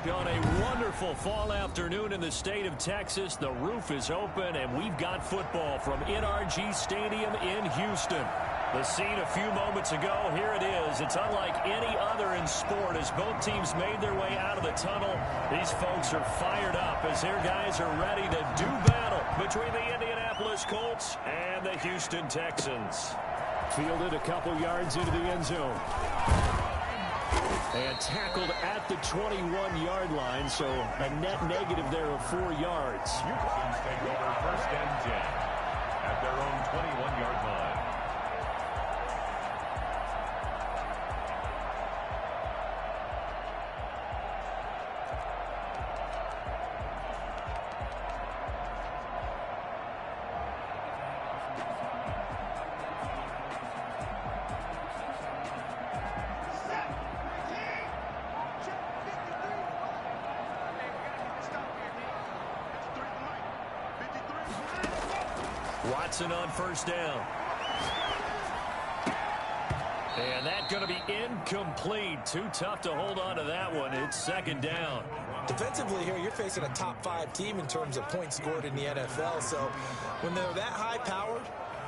On a wonderful fall afternoon in the state of Texas, the roof is open, and we've got football from NRG Stadium in Houston. The scene a few moments ago, here it is. It's unlike any other in sport as both teams made their way out of the tunnel. These folks are fired up as their guys are ready to do battle between the Indianapolis Colts and the Houston Texans. Fielded a couple yards into the end zone. And tackled at the 21-yard line, so a net negative there of 4 yards. Houston's take over 1st and 10 at their own 21-yard line. Watson on 1st down. And that's going to be incomplete. Too tough to hold on to that one. It's 2nd down. Defensively here, you're facing a top-5 team in terms of points scored in the NFL. So when they're that high-powered,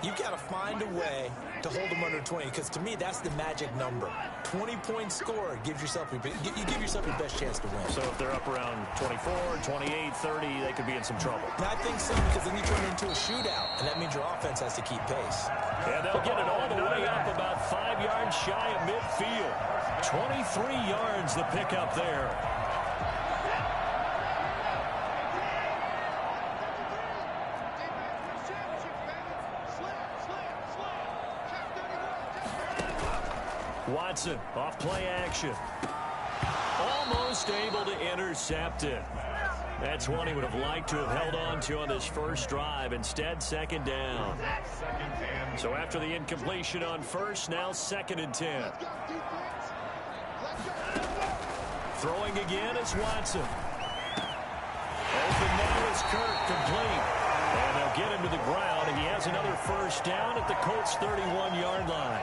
you've got to find a way to hold them under 20, because to me, that's the magic number. 20 points scored gives yourself you give yourself your best chance to win. So if they're up around 24, 28, 30, they could be in some trouble. And I think so, because then you turn it into a shootout, and that means your offense has to keep pace. And they'll get it all the way up about 5 yards shy of midfield. 23 yards the pickup there. Watson off play action. Almost able to intercept it. That's one he would have liked to have held on to on this first drive. Instead, 2nd down. So after the incompletion on 1st, now 2nd and 10. Throwing again is Watson. Open now is Kirk, complete. And they'll get him to the ground. He has another 1st down at the Colts' 31-yard line.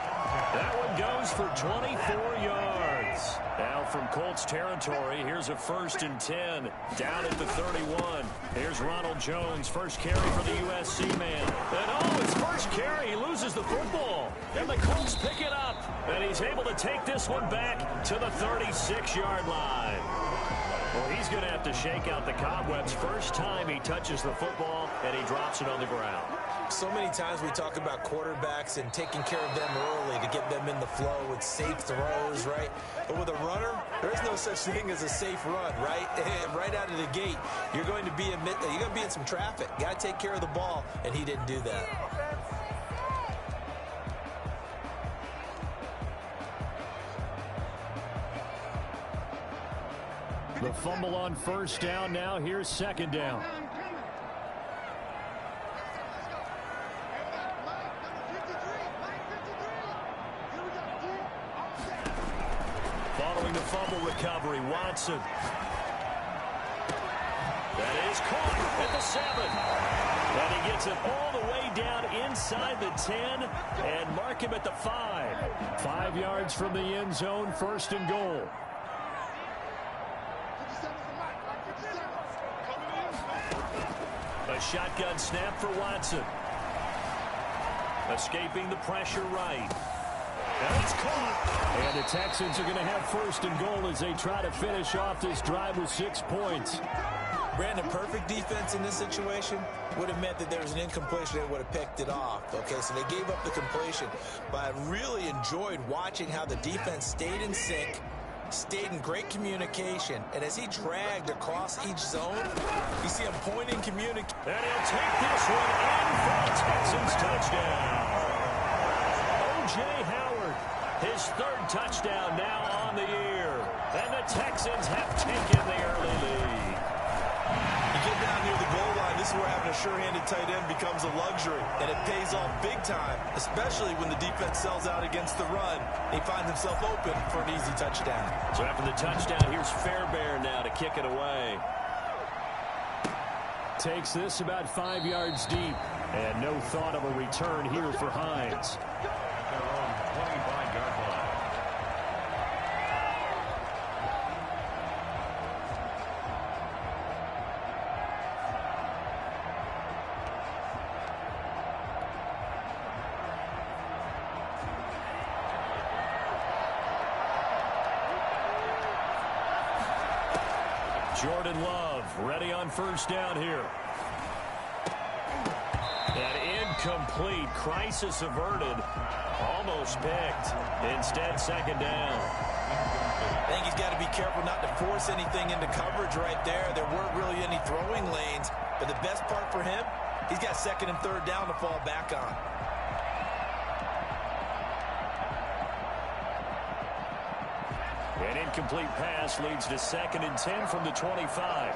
That one goes for 24 yards. Now from Colts territory, here's a 1st and 10 down at the 31. Here's Ronald Jones, first carry for the USC man. And his first carry, he loses the football. And the Colts pick it up. And he's able to take this one back to the 36-yard line. Well, he's going to have to shake out the cobwebs first time he touches the football, and he drops it on the ground. So many times we talk about quarterbacks and taking care of them early to get them in the flow with safe throws, right? But with a runner, there is no such thing as a safe run, right? Right out of the gate, you're going to be in some traffic. Got to take care of the ball, and he didn't do that. The fumble on 1st down. Now here's 2nd down. Following the fumble recovery, Watson. That is caught at the 7. And he gets it all the way down inside the 10 and mark him at the 5. 5 yards from the end zone, 1st and goal. A shotgun snap for Watson. Escaping the pressure right. And it's caught. And the Texans are going to have 1st and goal as they try to finish off this drive with 6 points. Brandon, perfect defense in this situation would have meant that there was an incompletion that would have picked it off. Okay, so they gave up the completion. But I really enjoyed watching how the defense stayed in sync, stayed in great communication, and as he dragged across each zone, you see him pointing, communicating. And he'll take this one in for a Texans touchdown. O.J. Howard, his 3rd touchdown now on the year. And the Texans have taken the early lead. You get down near the goal line, this is where having a sure-handed tight end becomes a luxury, and it pays off big time, especially when the defense sells out against the run. He finds himself open for an easy touchdown. So after the touchdown, here's Fairbairn now to kick it away. Takes this about 5 yards deep, and no thought of a return here for Hines. Their own 25-yard line. Jordan Love ready on first down here. An incomplete, crisis averted, almost picked. Instead, second down. I think he's got to be careful not to force anything into coverage right there. There weren't really any throwing lanes, but the best part for him, he's got second and third down to fall back on. An incomplete pass leads to 2nd and 10 from the 25.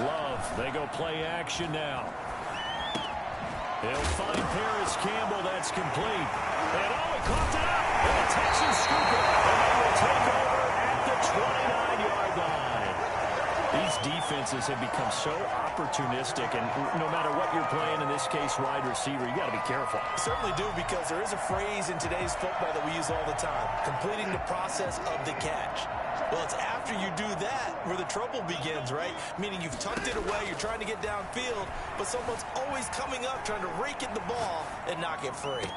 Love, they go play action now. They'll find Paris Campbell. That's complete. And he caught it up. And the Texans scoop it. And they will take over at the 29-yard line. These defenses have become so opportunistic, and no matter what you're playing, in this case wide receiver, you got to be careful. Certainly do, because there is a phrase in today's football that we use all the time: completing the process of the catch. Well, it's after you do that where the trouble begins, right? Meaning you've tucked it away, you're trying to get downfield, but someone's always coming up trying to rake at the ball and knock it free.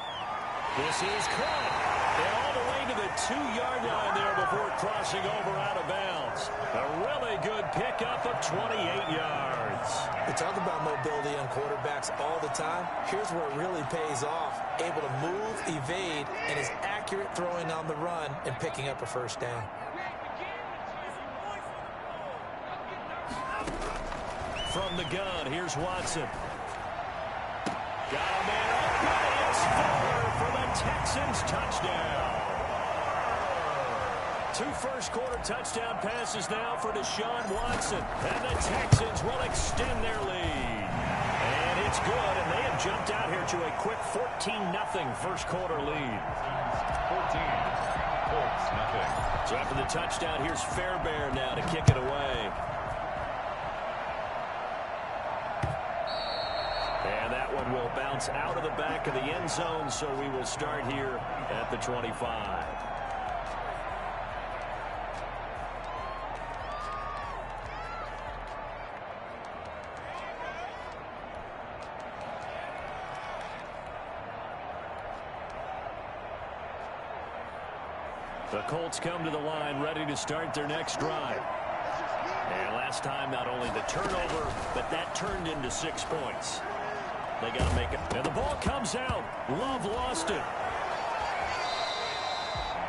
This is caught. And all the way to the 2-yard line there before crossing over out of bounds. A really good pickup of 28 yards. We talk about mobility on quarterbacks all the time. Here's where it really pays off. Able to move, evade, and is accurate throwing on the run and picking up a first down. From the gun, here's Watson. Got a man open. It's Fuller for the Texans touchdown. 2 first-quarter touchdown passes now for Deshaun Watson. And the Texans will extend their lead. And it's good, and they have jumped out here to a quick 14-0 first-quarter lead. 14, Colts, nothing. So after the touchdown, here's Fairbairn now to kick it away. And that one will bounce out of the back of the end zone, so we will start here at the 25. The Colts come to the line ready to start their next drive. And last time, not only the turnover, but that turned into 6 points. They got to make it. And the ball comes out. Love lost it.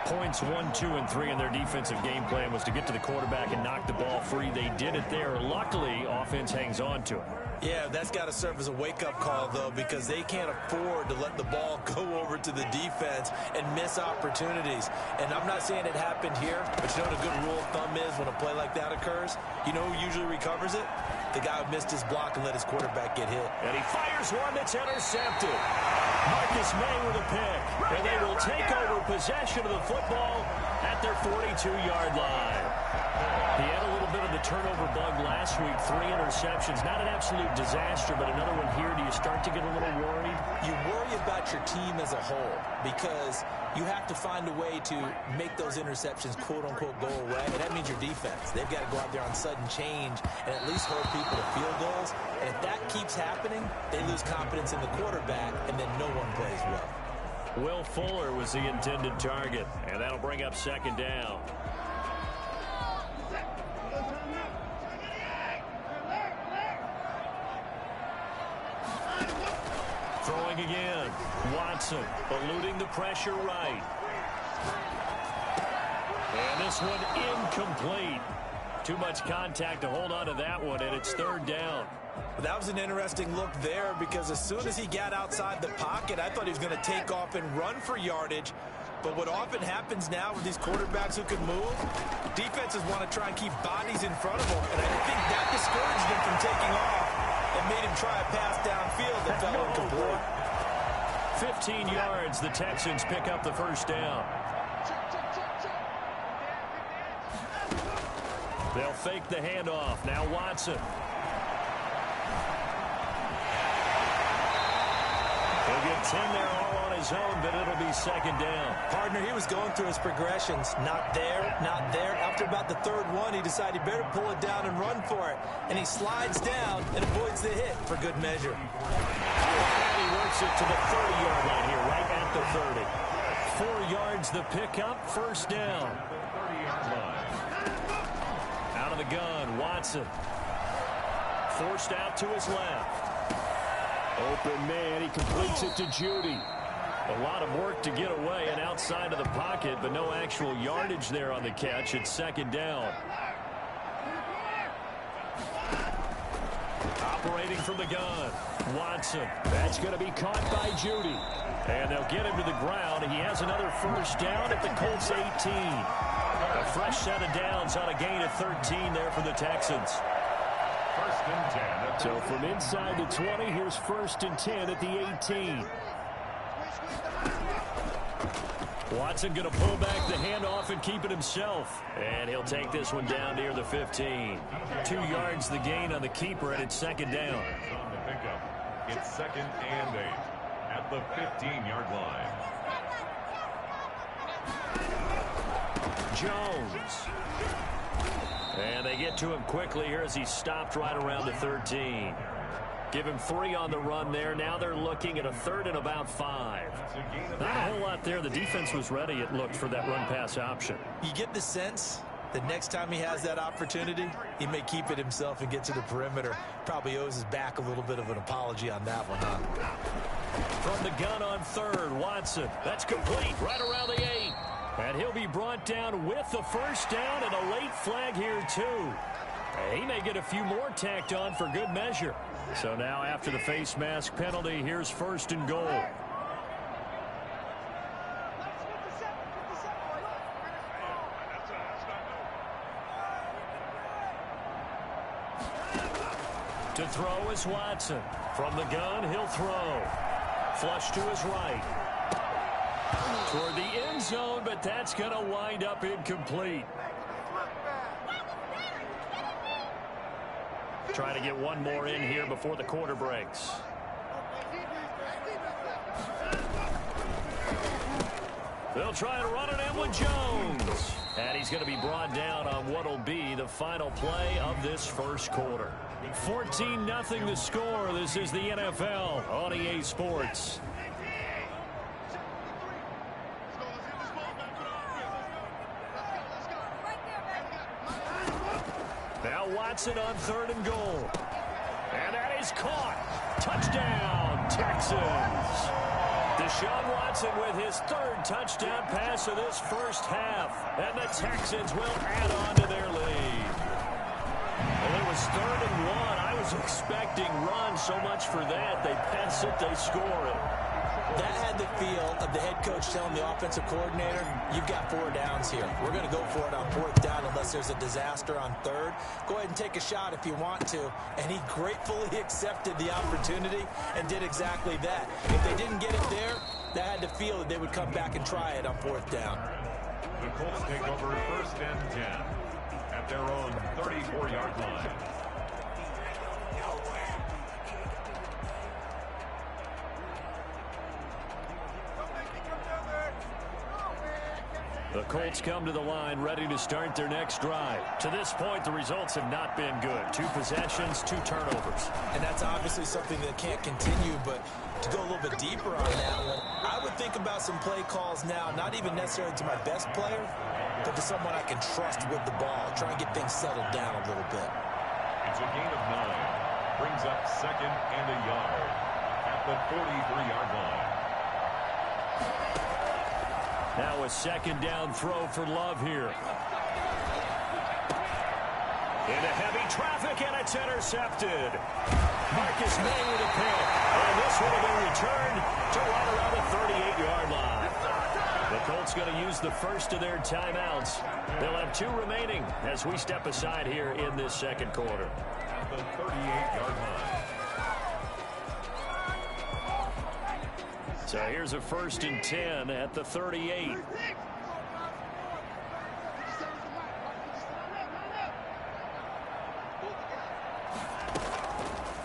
Points 1, 2, and 3 in their defensive game plan was to get to the quarterback and knock the ball free. They did it there. Luckily, offense hangs on to it. Yeah, that's got to serve as a wake-up call, though, because they can't afford to let the ball go over to the defense and miss opportunities. And I'm not saying it happened here, but you know what a good rule of thumb is when a play like that occurs? You know who usually recovers it? The guy who missed his block and let his quarterback get hit. And he fires one that's intercepted. Marcus Maine with a pick. And they will take over possession of the football at their 42-yard line. He had a little bit of the turnover bug last week. 3 interceptions. Not an absolute disaster, but another one here. Do you start to get a little worried? You worry about your team as a whole because you have to find a way to make those interceptions, quote-unquote, go away. And that means your defense. They've got to go out there on sudden change and at least hold people to field goals. And if that keeps happening, they lose confidence in the quarterback, and then no one plays well. Will Fuller was the intended target, and that'll bring up second down. Throwing again. Watson eluding the pressure right. And this one incomplete. Too much contact to hold on to that one, and it's third down. That was an interesting look there because as soon as he got outside the pocket, I thought he was going to take off and run for yardage. But what often happens now with these quarterbacks who can move, defenses want to try and keep bodies in front of them. And I think that discouraged him from taking off and made him try a pass downfield that fell incomplete. 15 yards, the Texans pick up the first down. They'll fake the handoff. Now Watson. He'll get 10 there all on his own, but it'll be second down. Partner, he was going through his progressions. Not there, not there. After about the third one, he decided he better pull it down and run for it. And he slides down and avoids the hit for good measure. And he works it to the 30-yard line here, right at the 30. 4 yards the pickup, first down. 30-yard line. the gun, Watson. Forced out to his left. Open man, he completes it to Judy. A lot of work to get away and outside of the pocket, but no actual yardage there on the catch. It's second down. Operating from the gun, Watson. That's going to be caught by Judy. And they'll get him to the ground. He has another first down at the Colts 18. A fresh set of downs on a gain of 13 there for the Texans. First and 10. So from inside the 20, here's first and 10 at the 18. Watson going to pull back the handoff and keep it himself. And he'll take this one down near the 15. 2 yards the gain on the keeper, and it's second down. On the pickup, it's second and 8 at the 15-yard line. Jones. And they get to him quickly here as he stopped right around the 13. Give him 3 on the run there. Now they're looking at a third and about 5. Not a whole lot there. The defense was ready, it looked, for that run-pass option. You get the sense that next time he has that opportunity, he may keep it himself and get to the perimeter. Probably owes his back a little bit of an apology on that one, huh? From the gun on third, Watson. That's complete right around the 8. And he'll be brought down with the first down and a late flag here, too. He may get a few more tacked on for good measure. So now after the face mask penalty, here's first and goal. To throw is Watson. From the gun, he'll throw. Flush to his right. Toward the end zone, but that's going to wind up incomplete. Trying to get one more in here before the quarter breaks. They'll try to run it in with Jones. And he's going to be brought down on what will be the final play of this first quarter. 14-0 the score. This is the NFL on EA Sports. Now Watson on third and goal. And that is caught. Touchdown, Texans. Deshaun Watson with his third touchdown pass of this first half. And the Texans will add on to their lead. Well, it was third and 1. I was expecting run so much for that. They pass it, they score it. That had the feel of the head coach telling the offensive coordinator, you've got 4 downs here. We're going to go for it on 4th down unless there's a disaster on 3rd. Go ahead and take a shot if you want to. And he gratefully accepted the opportunity and did exactly that. If they didn't get it there, that had the feel that they would come back and try it on 4th down. The Colts take over first and 10 at their own 34-yard line. The Colts come to the line ready to start their next drive. To this point, the results have not been good. 2 possessions, 2 turnovers. And that's obviously something that can't continue, but to go a little bit deeper on that one, I would think about some play calls now, not even necessarily to my best player, but to someone I can trust with the ball. Try and get things settled down a little bit. It's a gain of 9. Brings up second and a yard at the 43-yard line. Now a second down throw for Love here. Into heavy traffic, and it's intercepted. Marcus Maine with a pick. And this will have been returned to right around the 38-yard line. The Colts going to use the first of their timeouts. They'll have 2 remaining as we step aside here in this second quarter. At the 38-yard line. So here's a first and 10 at the 38.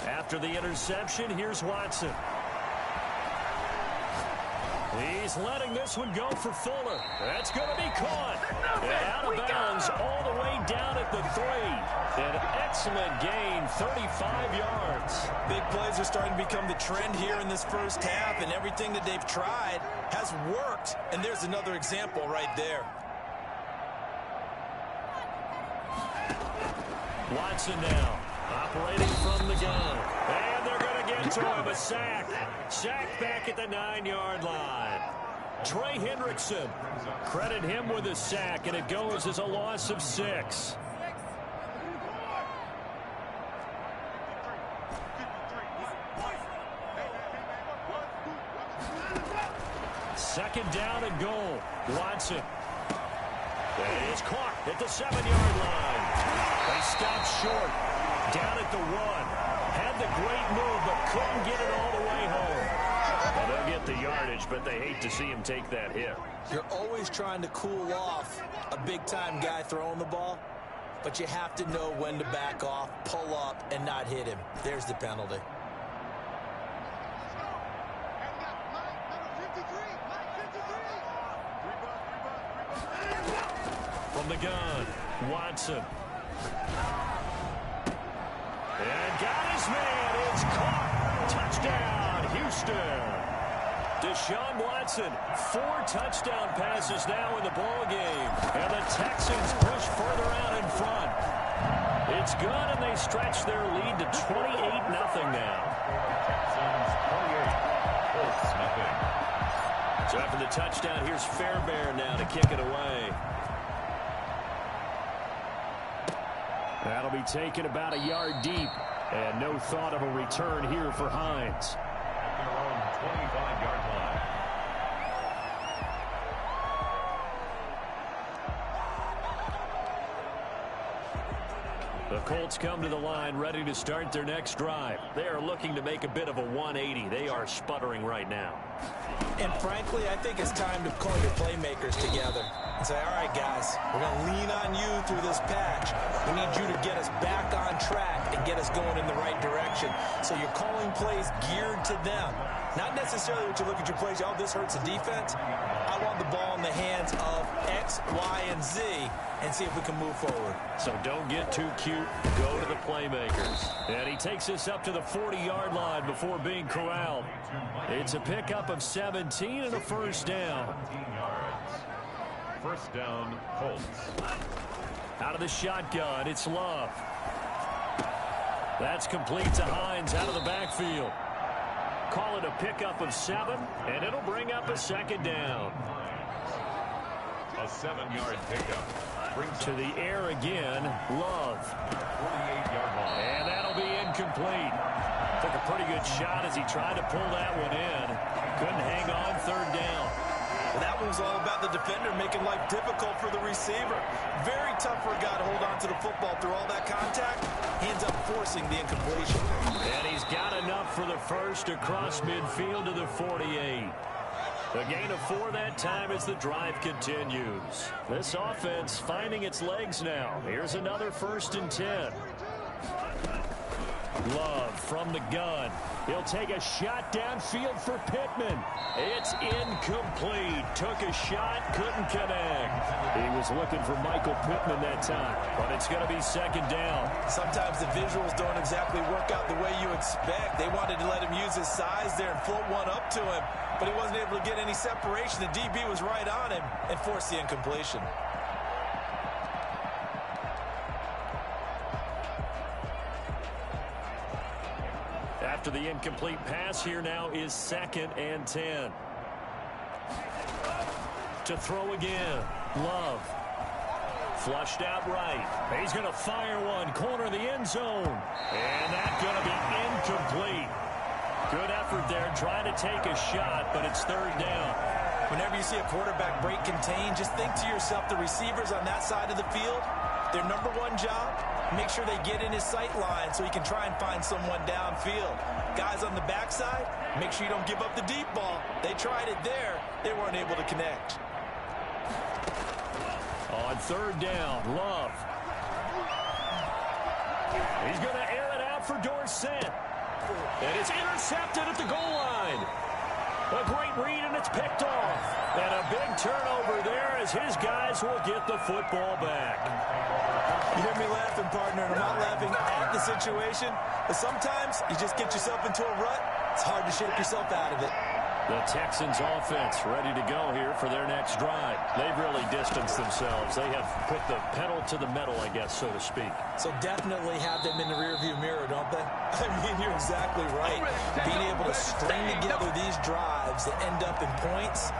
After the interception, here's Watson. He's letting this one go for Fuller. That's going to be caught. And out of bounds all the way down at the 3. An excellent gain, 35 yards. Big plays are starting to become the trend here in this first half, and everything that they've tried has worked. And there's another example right there. Watson now, operating from the gun. And they're going to get to him, a sack. Sacked back at the 9-yard line. Trey Hendrickson, credit him with a sack, and it goes as a loss of 6. Second down and goal. Watson. And he's caught at the 7-yard line. They stop short. Down at the 1. Had the great move, but couldn't get it all the way home. Well, they'll get the yardage, but they hate to see him take that hit. You're always trying to cool off a big-time guy throwing the ball, but you have to know when to back off, pull up, and not hit him. There's the penalty. From the gun, Watson. And got his man. It's caught. Touchdown, Houston. Deshaun Watson, 4 touchdown passes now in the ball game. And the Texans push further out in front. It's good, and they stretch their lead to 28-0 now. Texans 28, Colts nothing. So after the touchdown, here's Fairbairn now to kick it away. That'll be taken about a yard deep. And no thought of a return here for Hines. At their own 25-yard line. The Colts come to the line ready to start their next drive. They are looking to make a bit of a 180. They are sputtering right now. And frankly, I think it's time to call your playmakers together and say, all right, guys, we're going to lean on you through this patch. We need you to get us back on track and get us going in the right direction. So you're calling plays geared to them. Not necessarily what you look at your plays, oh, this hurts the defense. I want the ball in the hands of X, Y, and Z and see if we can move forward. So don't get too cute. Go to the playmakers. And he takes us up to the 40-yard line before being corralled. It's a pickup of 17 and a first down. 17 yards. First down, Colts. Out of the shotgun, it's Love. That's complete to Hines out of the backfield. Call it a pickup of 7, and it'll bring up a second down. A 7-yard pickup. Brings To the air again, Love. 48-yard line. And that'll be incomplete. Took a pretty good shot as he tried to pull that one in. Couldn't hang on, third down. Well, that one was all about the defender making life difficult for the receiver. Very tough for a guy to hold on to the football through all that contact. He ends up forcing the incompletion. And he's got enough for the first across midfield to the 48. A gain of 4 that time as the drive continues. This offense finding its legs now. Here's another 1st and 10. Love from the gun. He'll take a shot downfield for Pittman. It's incomplete. Took a shot, couldn't connect. He was looking for Michael Pittman that time, but it's going to be second down. Sometimes the visuals don't exactly work out the way you expect. They wanted to let him use his size there and float one up to him, but he wasn't able to get any separation. The DB was right on him and forced the incompletion. After the incomplete pass, here now is 2nd and 10. To throw again, Love. Flushed out right. He's going to fire one, corner of the end zone. And that's going to be incomplete. Good effort there, trying to take a shot, but it's third down. Whenever you see a quarterback break contain, just think to yourself, the receivers on that side of the field, their number one job, make sure they get in his sight line so he can try and find someone downfield. Guys on the backside, make sure you don't give up the deep ball. They tried it there. They weren't able to connect. On third down, Love. He's going to air it out for Dorsett. And it's intercepted at the goal line. A great read, and it's picked off. And a big turnover there as his guys will get the football back. You hear me laughing, partner, and I'm not laughing at the situation, but sometimes you just get yourself into a rut. It's hard to shake yourself out of it. The Texans offense ready to go here for their next drive. They've really distanced themselves. They have put the pedal to the metal, I guess, so to speak. So definitely have them in the rearview mirror, don't they? I mean, you're exactly right. Being able to string together these drives that end up in points,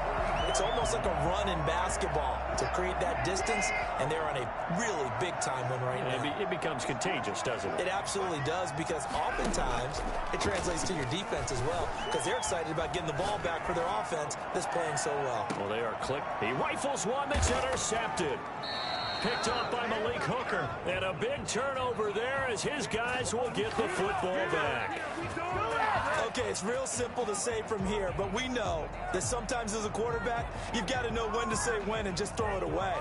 it's almost like a run in basketball to create that distance, and they're on a really big-time one right now. It becomes contagious, doesn't it? It absolutely does, because oftentimes it translates to your defense as well, because they're excited about getting the ball back for their offense that's playing so well. Well, they are clicked. He rifles one that's intercepted. Picked up by Malik Hooker. And a big turnover there as his guys will get the football back. Okay, it's real simple to say from here, but we know that sometimes as a quarterback, you've got to know when to say when and just throw it away.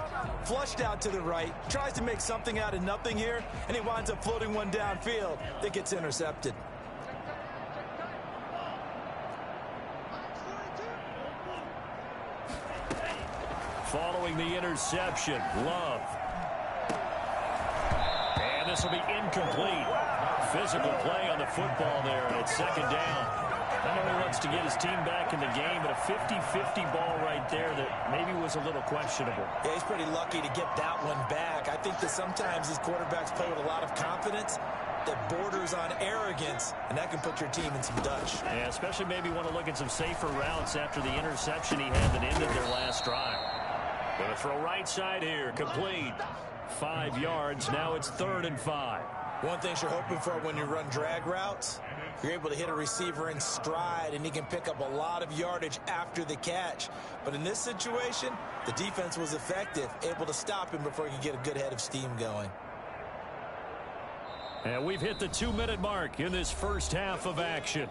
Flushed out to the right, tries to make something out of nothing here, and he winds up floating one downfield that gets intercepted. Following the interception, Love. And this will be incomplete. Physical play on the football there, and it's second down. I know he wants to get his team back in the game, but a 50-50 ball right there that maybe was a little questionable. Yeah, he's pretty lucky to get that one back. I think that sometimes these quarterbacks play with a lot of confidence that borders on arrogance, and that can put your team in some Dutch. Yeah, especially maybe want to look at some safer routes after the interception he had that ended their last drive. Going to throw right side here, complete. 5 yards, now it's 3rd and 5. One thing you're hoping for when you run drag routes, you're able to hit a receiver in stride, and he can pick up a lot of yardage after the catch. But in this situation, the defense was effective, able to stop him before he could get a good head of steam going. And we've hit the 2-minute mark in this first half of action.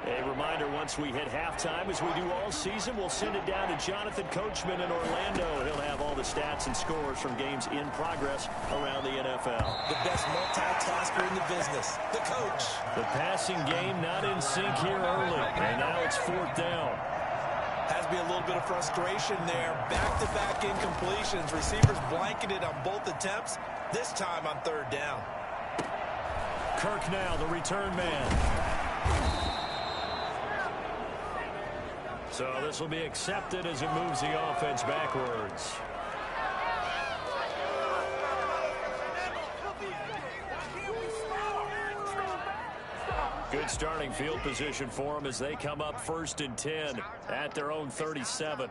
A reminder, once we hit halftime, as we do all season, we'll send it down to Jonathan Coachman in Orlando. He'll have all the stats and scores from games in progress around the NFL. The best multitasker in the business, the coach. The passing game not in sync here early, and now it's 4th down. Has to be a little bit of frustration there. Back-to-back incompletions. Receivers blanketed on both attempts, this time on 3rd down. Kirk now, the return man. So this will be accepted as it moves the offense backwards. Good starting field position for them as they come up 1st and 10 at their own 37.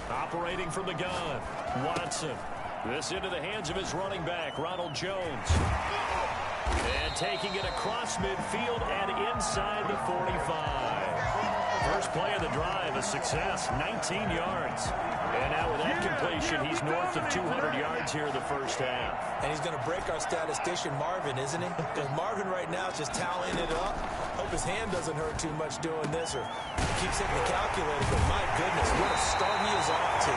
Operating from the gun, Watson. This into the hands of his running back, Ronald Jones. And taking it across midfield and inside the 45. First play of the drive, a success, 19 yards. And now with that completion, he's north of 200 yards here in the first half. And he's going to break our statistician, Marvin, isn't he? Because Marvin right now is just tallying it up. Hope his hand doesn't hurt too much doing this, or he keeps hitting the calculator. But my goodness, what a start he is off to.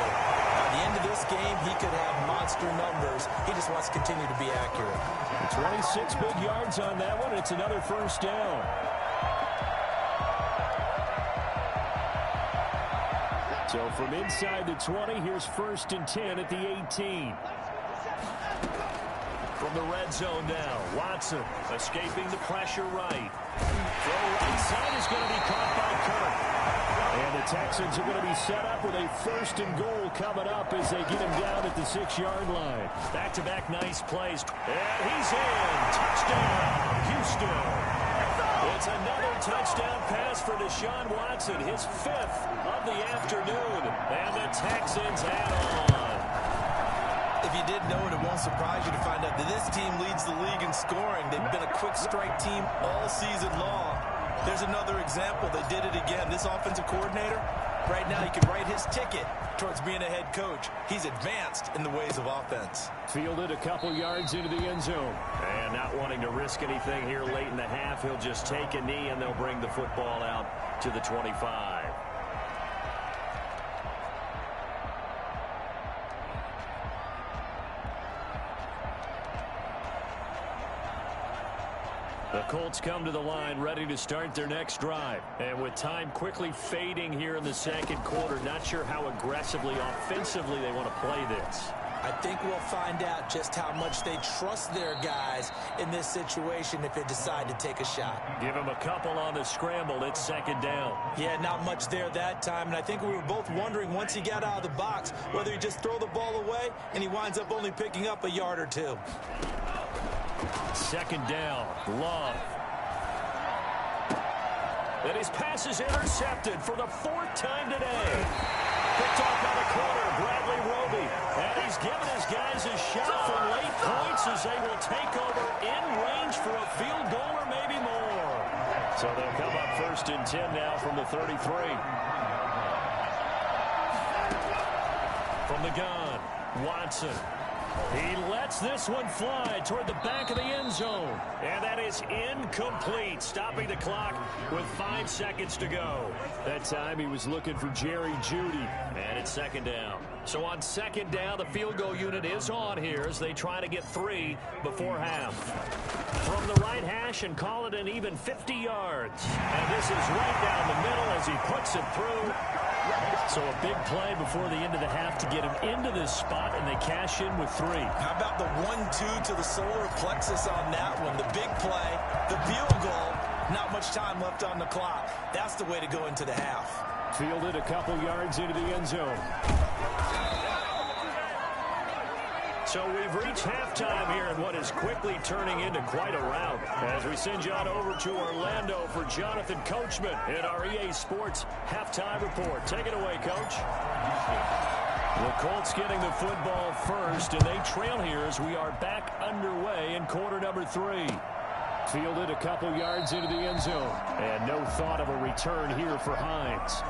By the end of this game, he could have monster numbers. He just wants to continue to be accurate. 26 big yards on that one. It's another first down. So from inside the 20, here's 1st and 10 at the 18. From the red zone now, Watson escaping the pressure right. Throw right side is going to be caught by Kirk. And the Texans are going to be set up with a 1st and goal coming up as they get him down at the 6-yard line. Back-to-back nice plays. And he's in. Touchdown, Houston. It's another touchdown pass for Deshaun Watson, his 5th of the afternoon. And the Texans add on. If you didn't know it, it won't surprise you to find out that this team leads the league in scoring. They've been a quick strike team all season long. There's another example. They did it again. This offensive coordinator, right now he can write his ticket towards being a head coach. He's advanced in the ways of offense. Fielded a couple yards into the end zone. And not wanting to risk anything here late in the half, he'll just take a knee and they'll bring the football out to the 25. The Colts come to the line ready to start their next drive. And with time quickly fading here in the second quarter, not sure how aggressively, offensively they want to play this. I think we'll find out just how much they trust their guys in this situation if they decide to take a shot. Give them a couple on the scramble. It's second down. Yeah, not much there that time. And I think we were both wondering once he got out of the box whether he just throw the ball away and he winds up only picking up a yard or two. Second down, Love. And his pass is intercepted for the fourth time today. Picked off by the corner, Bradley Roby. And he's given his guys a shot for late points as they will take over in range for a field goal or maybe more. So they'll come up first and 10 now from the 33. From the gun, Watson. He lets this one fly toward the back of the end zone. And that is incomplete, stopping the clock with 5 seconds to go. That time he was looking for Jerry Jeudy. And it's second down. So on second down, the field goal unit is on here as they try to get 3 before half. From the right hash and call it an even 50 yards. And this is right down the middle as he puts it through. So a big play before the end of the half to get him into this spot, and they cash in with 3. How about the 1-2 to the solar plexus on that one? The big play, the field goal, not much time left on the clock. That's the way to go into the half. Fielded a couple yards into the end zone. So we've reached halftime here in what is quickly turning into quite a rout. As we send you on over to Orlando for Jonathan Coachman in our EA Sports Halftime Report. Take it away, Coach. The Colts getting the football first, and they trail here as we are back underway in quarter number 3. Fielded a couple yards into the end zone, and no thought of a return here for Hines.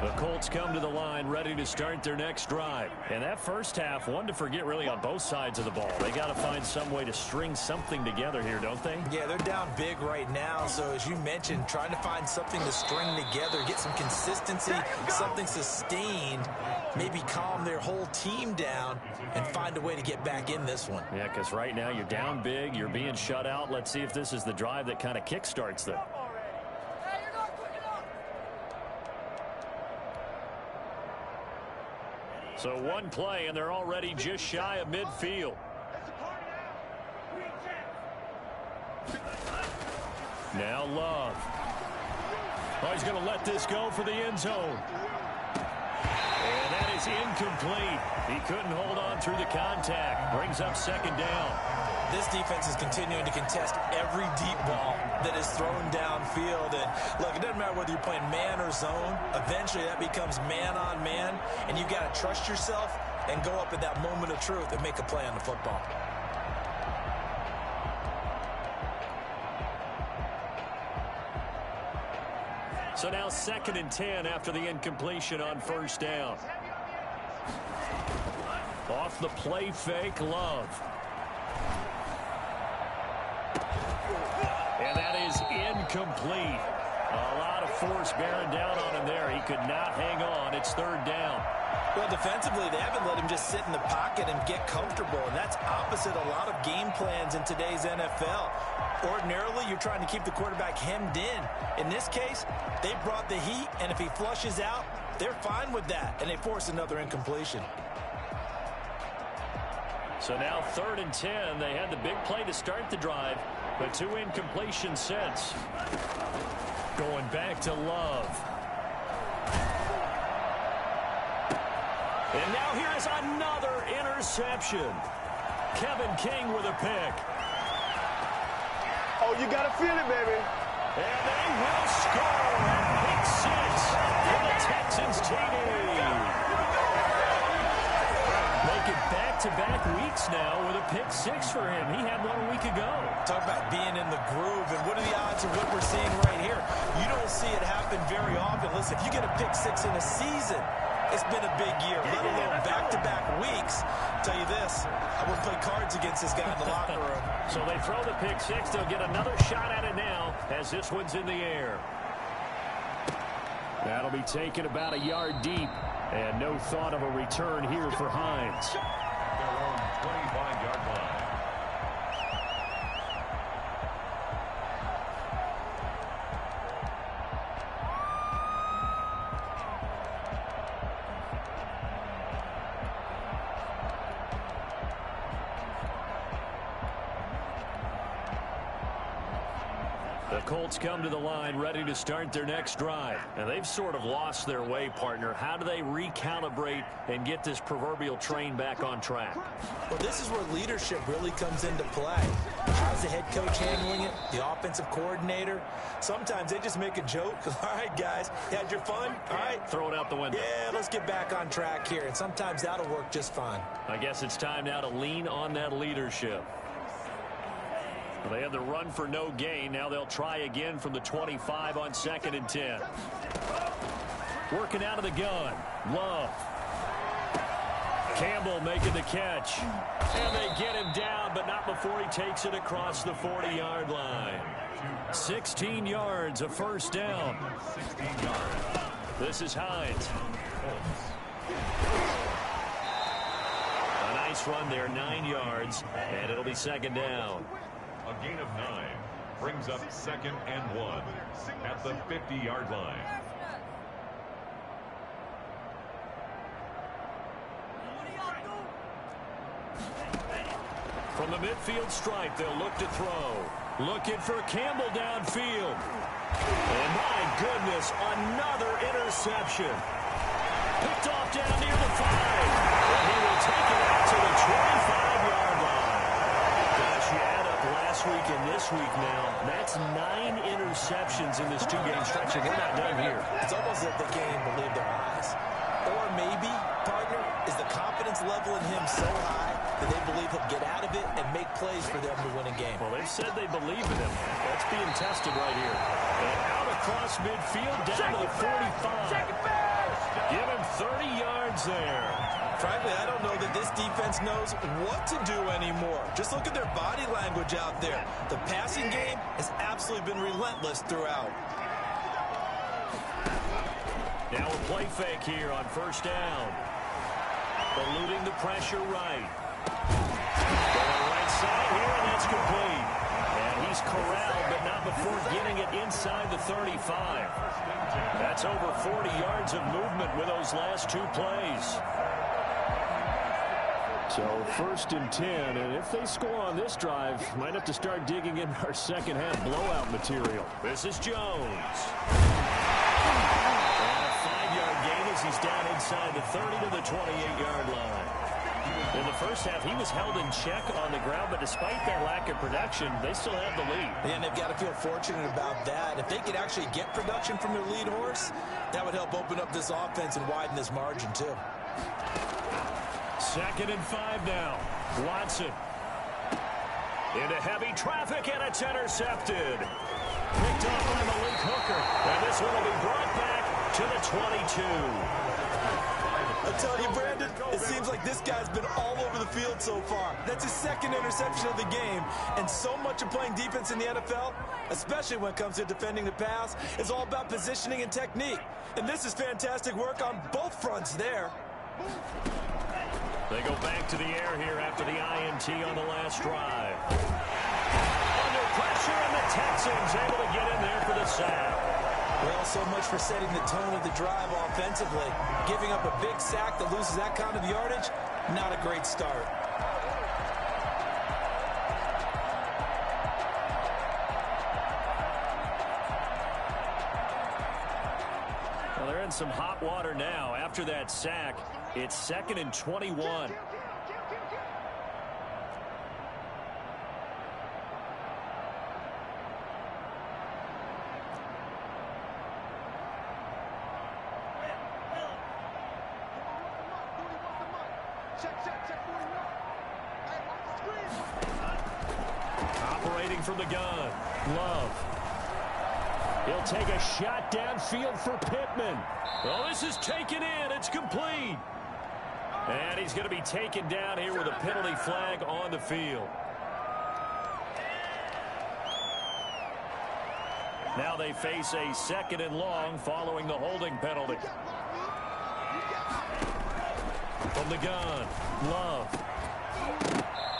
The Colts come to the line ready to start their next drive. And that first half, one to forget really on both sides of the ball. They got to find some way to string something together here, don't they? Yeah, they're down big right now. So as you mentioned, trying to find something to string together, get some consistency, something sustained, maybe calm their whole team down and find a way to get back in this one. Yeah, because right now you're down big, you're being shut out. Let's see if this is the drive that kind of kickstarts them. So one play, and they're already just shy of midfield. Now Love. Oh, he's going to let this go for the end zone. And that is incomplete. He couldn't hold on through the contact. Brings up second down. This defense is continuing to contest every deep ball that is thrown downfield. And look, it doesn't matter whether you're playing man or zone. Eventually that becomes man on man. And you've got to trust yourself and go up at that moment of truth and make a play on the football. So now second and 10 after the incompletion on first down. Off the play fake, Love. And that is incomplete. A lot of force bearing down on him there. He could not hang on. It's third down. Well, defensively, they haven't let him just sit in the pocket and get comfortable, and that's opposite a lot of game plans in today's NFL. Ordinarily, you're trying to keep the quarterback hemmed in. In this case, they brought the heat, and if he flushes out, they're fine with that, and they force another incompletion. So now third and 10. They had the big play to start the drive, but 2 incompletions since. Going back to Love. And now here is another interception. Kevin King with a pick. Oh, you got to feel it, baby. And they will score at pick 6 for the Texans TD. Make it back-to-back weeks now with a pick 6 for him. He had one a week ago. Talk about being in the groove, and what are the odds of what we're seeing right here? You don't see it happen very often. Listen, if you get a pick 6 in a season, it's been a big year, let alone back-to-back weeks. I'll tell you this, I wouldn't play cards against this guy in the locker room. So they throw the pick 6. They'll get another shot at it now as this one's in the air. That'll be taken about a yard deep. And no thought of a return here for Hines. Their own 25-yard line. The Colts come to the line ready to start their next drive. And they've sort of lost their way, partner. How do they recalibrate and get this proverbial train back on track? Well, this is where leadership really comes into play. How's the head coach handling it? The offensive coordinator? Sometimes they just make a joke. All right, guys, you had your fun? All right. Throw it out the window. Yeah, let's get back on track here. And sometimes that'll work just fine. I guess it's time now to lean on that leadership. Well, they had the run for no gain. Now they'll try again from the 25 on 2nd and 10. Working out of the gun. Love. Campbell making the catch. And they get him down, but not before he takes it across the 40-yard line. 16 yards, a first down. 16 yards. This is Hines. A nice run there, 9 yards, and it'll be 2nd down. A gain of 9 brings up 2nd and 1 at the 50-yard line. From the midfield stripe, they'll look to throw. Looking for Campbell downfield. And my goodness, another interception. Picked off down near the 5. And he will take it out to the 25-yard line. Gosh, you add up last week and this week now. That's 9 interceptions in this 2-game stretch, and we're not done here. It's almost as if they can't even believe their eyes. Or maybe, partner, is the confidence level in him so high that they believe he'll get out of it and make plays for them to win a game. Well, they've said they believe in him. That's being tested right here. And out across midfield, down to the 45. Give him 30 yards there. Frankly, I don't know that this defense knows what to do anymore. Just look at their body language out there. The passing game has absolutely been relentless throughout. Now a play fake here on 1st down. Eluding the pressure right. Going right side here, and that's complete. And he's corralled, but not before getting it inside the 35. That's over 40 yards of movement with those last 2 plays. So 1st and 10, and if they score on this drive, might have to start digging in our second half blowout material. This is Jones. And a 5-yard gain as he's down inside the 30 to the 28-yard line. In the first half, he was held in check on the ground, but despite their lack of production, they still have the lead. And they've got to feel fortunate about that. If they could actually get production from their lead horse, that would help open up this offense and widen this margin, too. 2nd and 5 now. Watson. Into heavy traffic, and it's intercepted. Picked up by Malik Hooker. And this one will be brought back to the 22. I tell you, Brandon, it seems like this guy's been all over the field so far. That's his 2nd interception of the game. And so much of playing defense in the NFL, especially when it comes to defending the pass, is all about positioning and technique. And this is fantastic work on both fronts there. They go back to the air here after the INT on the last drive. Under pressure, and the Texans able to get in there for the sack. Well, so much for setting the tone of the drive offensively. Giving up a big sack that loses that kind of yardage, not a great start. Well, they're in some hot water now. After that sack, it's 2nd and 21. Operating from the gun, Love. He'll take a shot downfield for Pittman. Well, this is taken in. It's complete. And he's going to be taken down here with a penalty flag on the field. Now they face a 2nd and long following the holding penalty. From the gun, Love.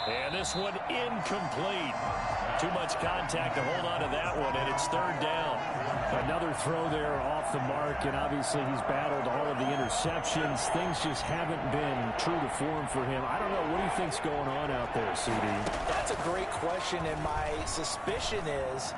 And this one incomplete. Too much contact to hold on to that one, and it's third down. Another throw there off the mark, and obviously he's battled all of the interceptions. Things just haven't been true to form for him. I don't know. What do you think's going on out there, CD? That's a great question, and my suspicion is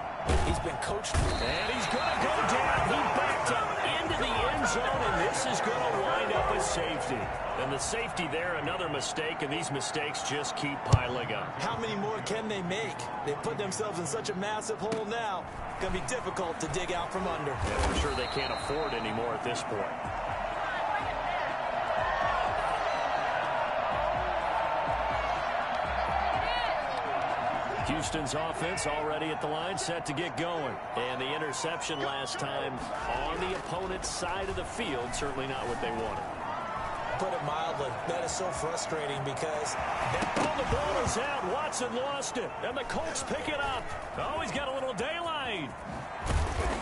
he's been coached. And he's going to go down. He backed up into the end zone, and this is going to wind up as safety. And the safety there, another mistake, and these mistakes just keep piling up. How many more can they make? They put themselves in such a massive hole now. It's going to be difficult to dig out from under. Yeah, I'm sure they can't afford anymore at this point. Houston's offense already at the line, set to get going. And the interception last time on the opponent's side of the field, certainly not what they wanted. Put it mildly, that is so frustrating because... Oh, the ball is out. Watson lost it. And the Colts pick it up. Oh, he's got a little daylight.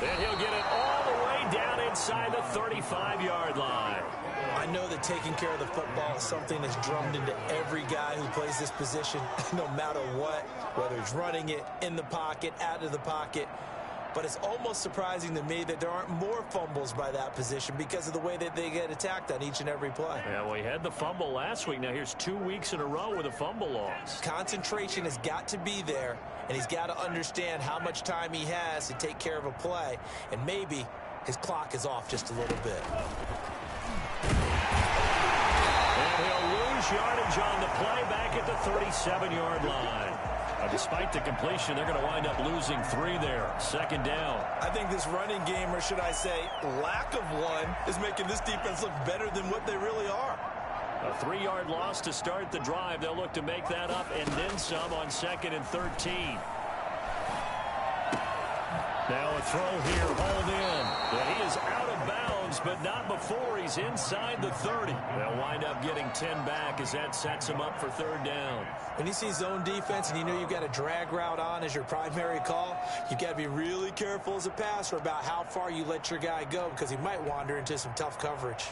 And he'll get it all the way down inside the 35-yard line. I know that taking care of the football is something that's drummed into every guy who plays this position, no matter what, whether he's running it, in the pocket, out of the pocket. But it's almost surprising to me that there aren't more fumbles by that position because of the way that they get attacked on each and every play. Yeah, well, he had the fumble last week. Now here's 2 weeks in a row with a fumble loss. Concentration has got to be there, and he's got to understand how much time he has to take care of a play, and maybe his clock is off just a little bit. And he'll lose yardage on the play back at the 37-yard line. Despite the completion, they're going to wind up losing 3 there. Second down. I think this running game, or should I say lack of one, is making this defense look better than what they really are. A 3-yard loss to start the drive. They'll look to make that up and then some on 2nd and 13. Now a throw here, hauled in. Yeah, he is out of bounds, but not before he's inside the 30. They'll wind up getting 10 back as that sets him up for third down. When you see zone defense and you know you've got a drag route on as your primary call, you've got to be really careful as a passer about how far you let your guy go because he might wander into some tough coverage.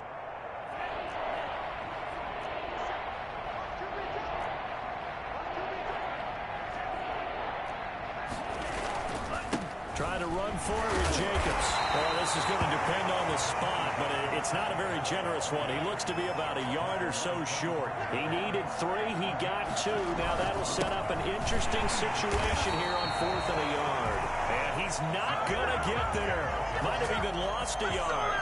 Trying to run for it with Jacobs. Well, this is going to depend on the spot, but it's not a very generous one. He looks to be about a yard or so short. He needed 3. He got 2. Now that'll set up an interesting situation here on 4th and a yard. And he's not going to get there. Might have even lost a yard.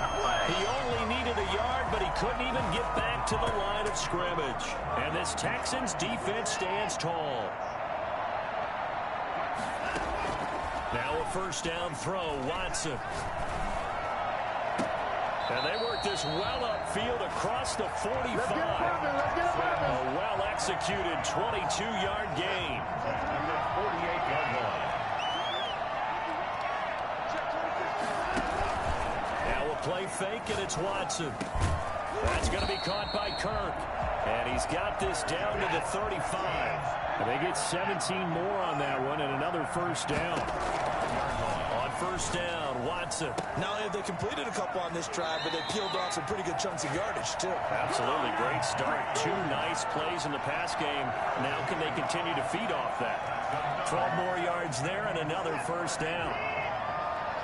He only needed a yard, but he couldn't even get back to the line of scrimmage. And this Texans defense stands tall. Now a first down throw, Watson. And they work this well upfield across the 45. A well-executed 22-yard gain. 48-yard line. Now a play fake, and it's Watson. That's going to be caught by Kirk. And he's got this down to the 35. And they get 17 more on that one and another first down. On first down, Watson. Not only have they completed a couple on this drive, but they peeled off some pretty good chunks of yardage, too. Absolutely great start. 2 nice plays in the pass game. Now can they continue to feed off that? 12 more yards there and another first down.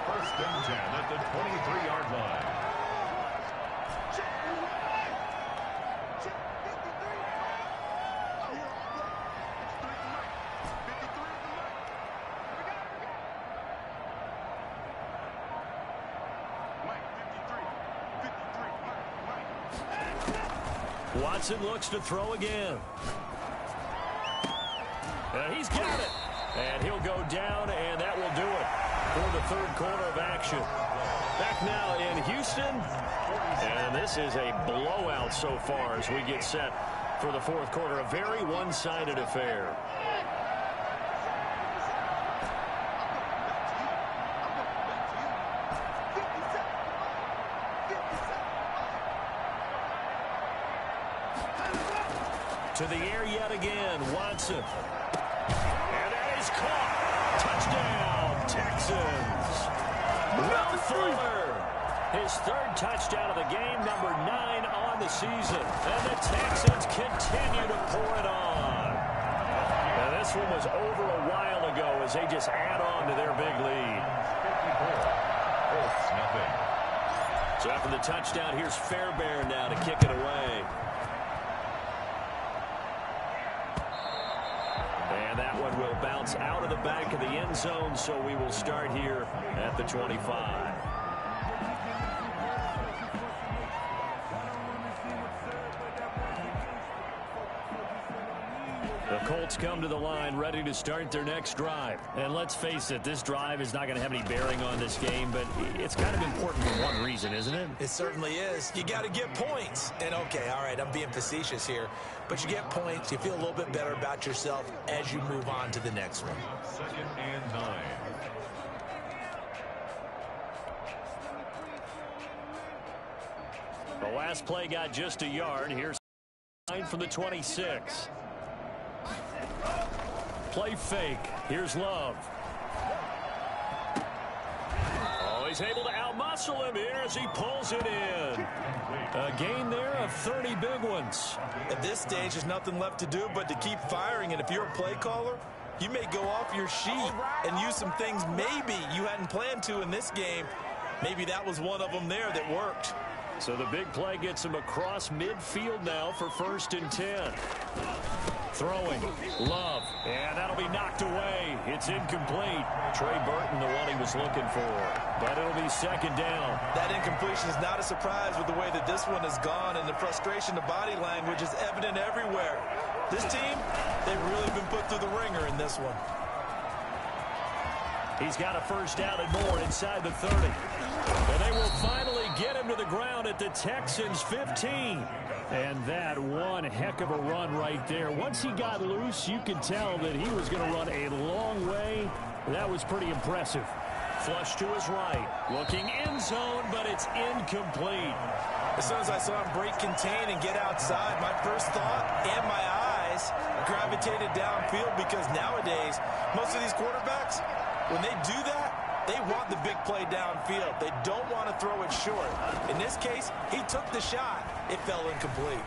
First and 10 at the 23-yard line. Watson looks to throw again. And he's got it. And he'll go down, and that will do it for the third quarter of action. Back now in Houston. And this is a blowout so far as we get set for the fourth quarter. A very one-sided affair. To the air yet again, Watson. And that is caught. Touchdown, Texans. Will Fuller. His third touchdown of the game, number 9 on the season. And the Texans continue to pour it on. Now, this one was over a while ago as they just add on to their big lead. 54. So after the touchdown, here's Fairbairn now to kick it away. And that one will bounce out of the back of the end zone, so we will start here at the 25. The Colts come to the line ready to start their next drive. And let's face it, this drive is not going to have any bearing on this game, but it's kind of important for one reason, isn't it? It certainly is. You got to get points. And okay, all right, I'm being facetious here, but you get points, you feel a little bit better about yourself as you move on to the next one. 2nd and 9. The last play got just a yard. Here's 9 from the 26. Play fake. Here's Love. Oh, he's able to outmuscle him here as he pulls it in. A gain there of 30 big ones. At this stage, there's nothing left to do but to keep firing. And if you're a play caller, you may go off your sheet and use some things maybe you hadn't planned to in this game. Maybe that was one of them there that worked. So the big play gets him across midfield now for 1st and 10. Throwing. Love. And that'll be knocked away. It's incomplete. Trey Burton, the one he was looking for. But it'll be 2nd down. That incompletion is not a surprise with the way that this one has gone, and the frustration of body language is evident everywhere. This team, they've really been put through the ringer in this one. He's got a 1st down and more inside the 30. And they will finally get him to the ground at the Texans' 15. And that one heck of a run right there. Once he got loose, you could tell that he was going to run a long way. That was pretty impressive. Flush to his right. Looking end zone, but it's incomplete. As soon as I saw him break contain and get outside, my first thought and my eyes gravitated downfield, because nowadays, most of these quarterbacks, when they do that, they want the big play downfield. They don't want to throw it short. In this case, he took the shot. It fell incomplete.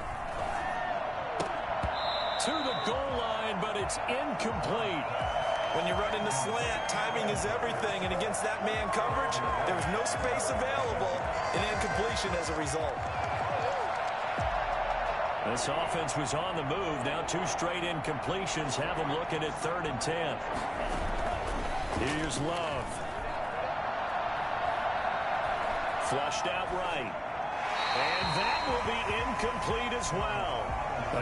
To the goal line, but it's incomplete. When you run in the slant, timing is everything. And against that man coverage, there was no space available, and incompletion as a result. This offense was on the move. Now 2 straight incompletions have them looking at 3rd and 10. Here's Love. Flushed out right. And that will be incomplete as well.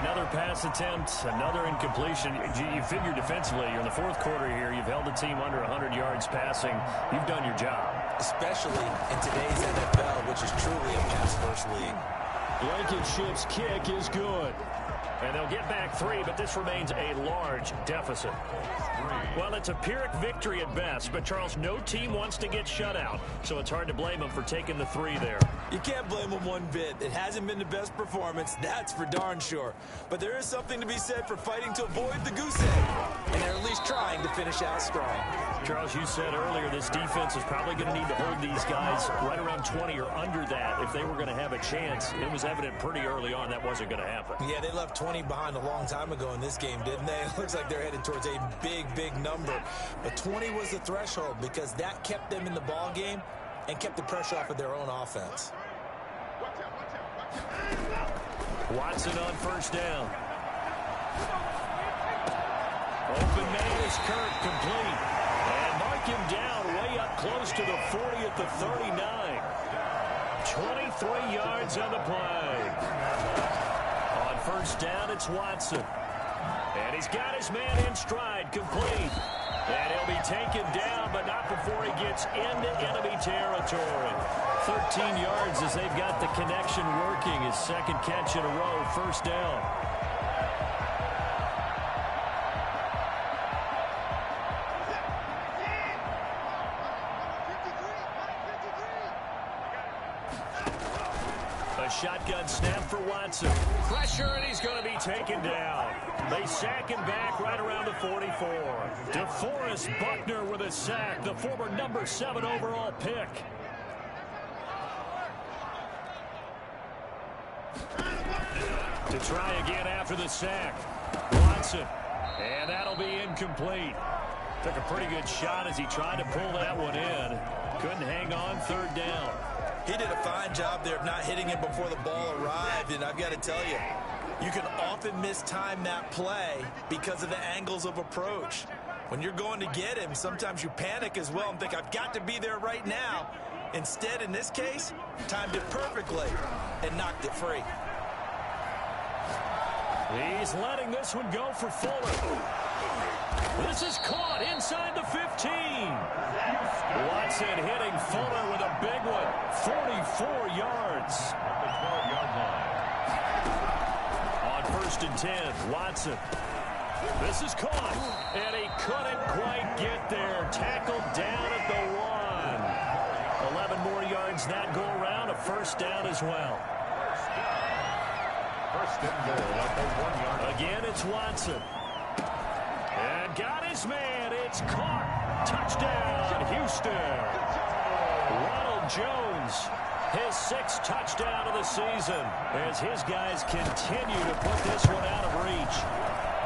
Another pass attempt, another incompletion. You figure defensively, you're in the 4th quarter here. You've held the team under 100 yards passing. You've done your job. Especially in today's NFL, which is truly a pass-first league. Blankenship's kick is good. And they'll get back 3, but this remains a large deficit. Well, it's a Pyrrhic victory at best, but, Charles, no team wants to get shut out, so it's hard to blame them for taking the 3 there. You can't blame them one bit. It hasn't been the best performance, that's for darn sure. But there is something to be said for fighting to avoid the goose egg, and they're at least trying to finish out strong. Charles, you said earlier this defense is probably going to need to hold these guys right around 20 or under that if they were going to have a chance. It was evident pretty early on that wasn't going to happen. Yeah, they left 20 behind a long time ago in this game, didn't they? It looks like they're headed towards a big, big number. But 20 was the threshold because that kept them in the ball game and kept the pressure off of their own offense. Watson on 1st down. Open man is Kirk, complete. And mark him down way up close to the 40 at the 39. 23 yards on the play. On 1st down, it's Watson. And he's got his man in stride, complete. And he'll be taken down, but not before he gets into enemy territory. 13 yards as they've got the connection working. His 2nd catch in a row, 1st down. A shotgun snap for Watson. Pressure, and he's going to be taken down. They sack him back right around the 44. DeForest Buckner with a sack, the former number 7 overall pick. To try again after the sack. Watson. And that'll be incomplete. Took a pretty good shot as he tried to pull that one in. Couldn't hang on, third down. He did a fine job there of not hitting him before the ball arrived, and I've got to tell you, you can often mistime that play because of the angles of approach. When you're going to get him, sometimes you panic as well and think, I've got to be there right now. Instead, in this case, timed it perfectly and knocked it free. He's letting this one go for Fuller. This is caught inside the 15. Watson hitting Fuller with a big one. 44 yards. At the 12-yard line. On 1st and 10, Watson. This is caught. And he couldn't quite get there. Tackled down at the 1. 11 more yards that go around. A first down as well. First and goal at the 1-yard line. Again, it's Watson. And got his man. It's caught. Touchdown, Houston. Ronald Jones, his 6th touchdown of the season as his guys continue to put this one out of reach.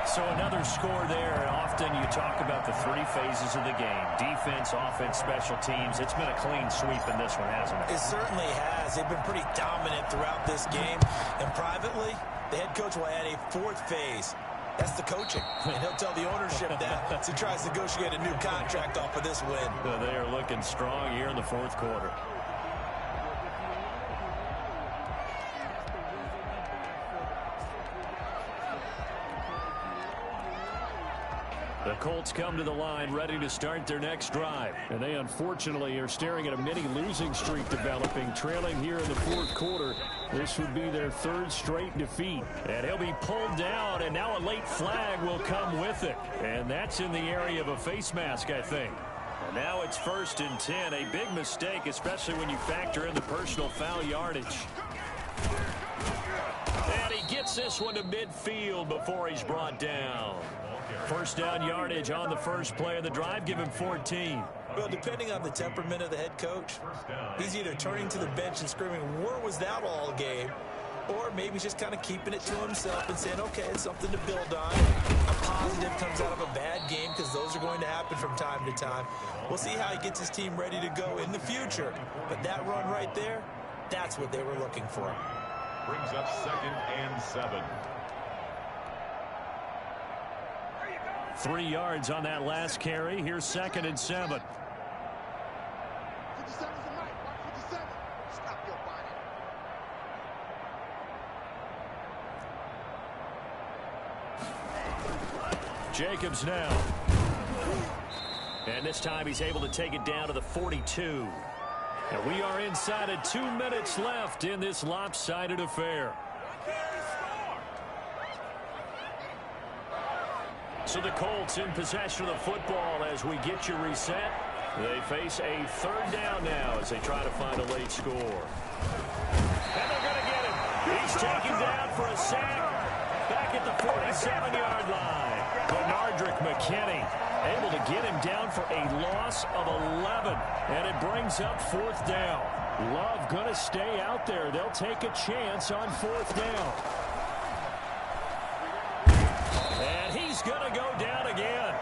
So another score there. Often you talk about the 3 phases of the game. Defense, offense, special teams. It's been a clean sweep in this one, hasn't it? It certainly has. They've been pretty dominant throughout this game. And privately, the head coach will add a 4th phase. That's the coaching. And he'll tell the ownership that as he tries to negotiate a new contract off of this win. They are looking strong here in the 4th quarter. The Colts come to the line ready to start their next drive. And they unfortunately are staring at a mini losing streak developing, trailing here in the 4th quarter. This would be their 3rd straight defeat. And he'll be pulled down, and now a late flag will come with it. And that's in the area of a face mask, I think. And now it's 1st and 10. A big mistake, especially when you factor in the personal foul yardage. And he gets this one to midfield before he's brought down. First down yardage on the first play of the drive. Give him 14. Well, depending on the temperament of the head coach, he's either turning to the bench and screaming, where was that all game? Or maybe he's just kind of keeping it to himself and saying, okay, it's something to build on. A positive comes out of a bad game because those are going to happen from time to time. We'll see how he gets his team ready to go in the future. But that run right there, that's what they were looking for. Brings up 2nd and 7. 3 yards on that last carry. Here's 2nd and 7. Jacobs now. And this time he's able to take it down to the 42. And we are inside of 2 minutes left in this lopsided affair. So the Colts in possession of the football as we get you reset. They face a 3rd down now as they try to find a late score. And they're going to get him. He's taken down for a sack back at the 47-yard line. Bernardrick McKinney able to get him down for a loss of 11. And it brings up 4th down. Love going to stay out there. They'll take a chance on 4th down. And he's going to go down again.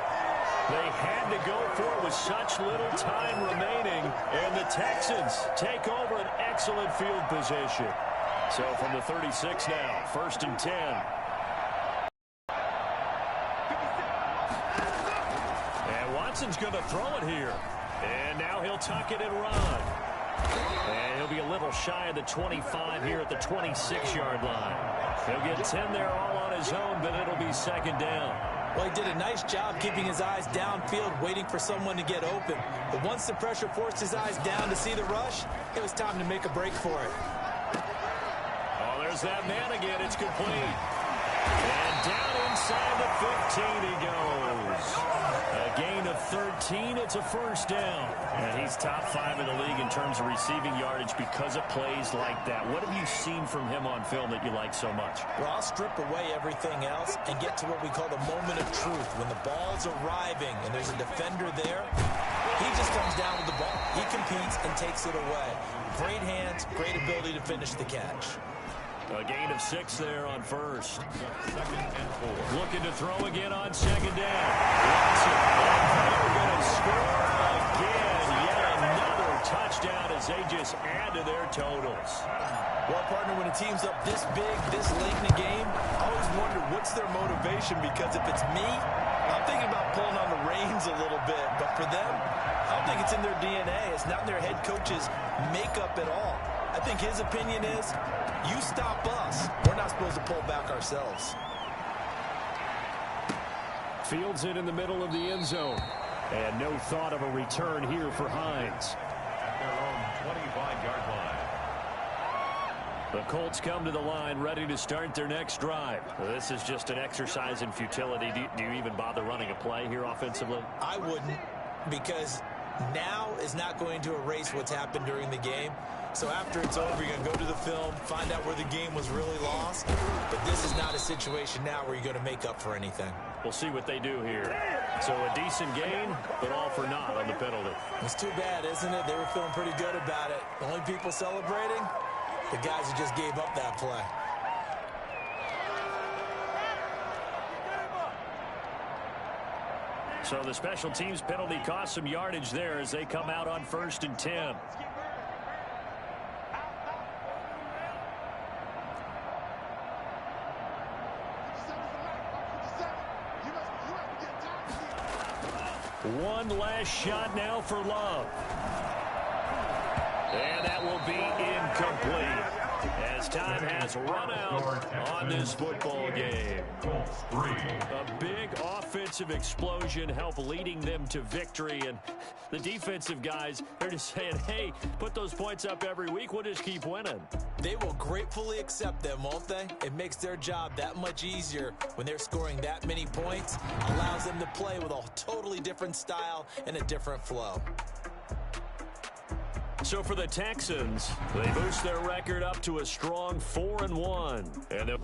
They had to go for it with such little time remaining. And the Texans take over an excellent field position. So from the 36 now, 1st and 10. And Watson's going to throw it here. And now he'll tuck it and run. And he'll be a little shy of the 25 here at the 26-yard line. He'll get 10 there all on his own, but it'll be 2nd down. Well, he did a nice job keeping his eyes downfield, waiting for someone to get open. But once the pressure forced his eyes down to see the rush, it was time to make a break for it. Oh, there's that man again. It's complete. And down inside the 15 he goes. A gain of 13. It's a 1st down. And he's top 5 in the league in terms of receiving yardage because of plays like that. What have you seen from him on film that you like so much? Well, I'll strip away everything else and get to what we call the moment of truth. When the ball's arriving and there's a defender there, he just comes down with the ball. He competes and takes it away. Great hands, great ability to finish the catch. A gain of 6 there on first. Second and 4. Looking to throw again on second down. Watson, and they're going to score again. Yet another touchdown as they just add to their totals. Well, partner, when a team's up this big, this late in the game, I always wonder what's their motivation, because if it's me, I'm thinking about pulling on the reins a little bit. But for them, I don't think it's in their DNA. It's not in their head coach's makeup at all. I think his opinion is, you stop us. We're not supposed to pull back ourselves. Fields it in the middle of the end zone. And no thought of a return here for Hines. At their own 25-yard line. The Colts come to the line ready to start their next drive. This is just an exercise in futility. Do you even bother running a play here offensively? I wouldn't, because now is not going to erase what's happened during the game. So after it's over, you're going to go to the film, find out where the game was really lost. But this is not a situation now where you're going to make up for anything. We'll see what they do here. So a decent gain, but all for naught on the penalty. It's too bad, isn't it? They were feeling pretty good about it. The only people celebrating, the guys who just gave up that play. So the special teams penalty cost some yardage there as they come out on 1st and 10. One last shot now for Love. And that will be incomplete as time has run out on this football game. A big offensive explosion helped leading them to victory, and the defensive guys, they're just saying, hey, put those points up every week, we'll just keep winning. They will gratefully accept them, won't they? It makes their job that much easier when they're scoring that many points. Allows them to play with a totally different style and a different flow. So for the Texans, they boost their record up to a strong 4-1. And they'll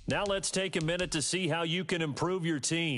Now let's take a minute to see how you can improve your team.